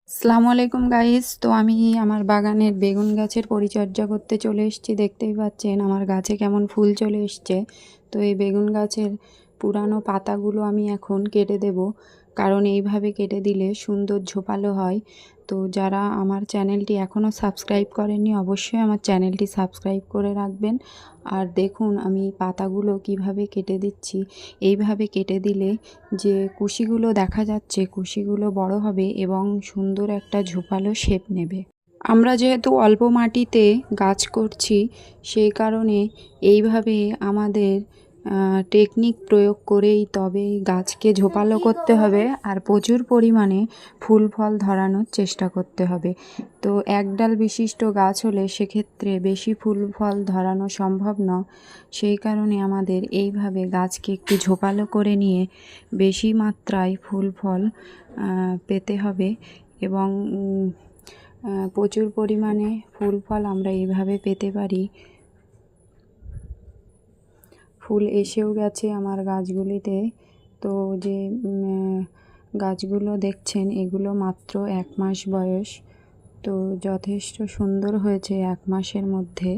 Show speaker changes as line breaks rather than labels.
আসসালামু আলাইকুম গাইস। তো আমি আমার বাগানের বেগুন গাছের পরিচর্যা করতে চলে এসেছি। দেখতেই পাচ্ছেন আমার গাছে কেমন ফুল চলে এসছে। তো এই বেগুন গাছের পুরানো পাতাগুলো আমি এখন কেটে দেব, কারণ এইভাবে কেটে দিলে সুন্দর ঝোপালো হয়। তো যারা আমার চ্যানেলটি এখনও সাবস্ক্রাইব করেননি অবশ্যই আমার চ্যানেলটি সাবস্ক্রাইব করে রাখবেন। আর দেখুন আমি পাতাগুলো কিভাবে কেটে দিচ্ছি। এইভাবে কেটে দিলে যে কুশিগুলো দেখা যাচ্ছে কুশিগুলো বড় হবে এবং সুন্দর একটা ঝোপালো শেপ নেবে। আমরা যেহেতু অল্প মাটিতে গাছ করছি সেই কারণে এইভাবে আমাদের টেকনিক প্রয়োগ করেই তবে গাছকে ঝোপালো করতে হবে আর প্রচুর পরিমাণে ফুল ফল ধরানোর চেষ্টা করতে হবে। তো একডাল বিশিষ্ট গাছ হলে সেক্ষেত্রে বেশি ফুল ফল ধরানো সম্ভব নয়। সেই কারণে আমাদের এইভাবে গাছকে একটু ঝোপালো করে নিয়ে বেশি মাত্রায় ফুল ফল পেতে হবে এবং প্রচুর পরিমাণে ফুল ফল আমরা এইভাবে পেতে পারি। ফুল এসেও গেছে আমার গাছগুলিতে। তো যে গাছগুলো দেখছেন এগুলো মাত্র 1 মাস বয়স। তো যথেষ্ট সুন্দর হয়েছে 1 মাসের মধ্যে।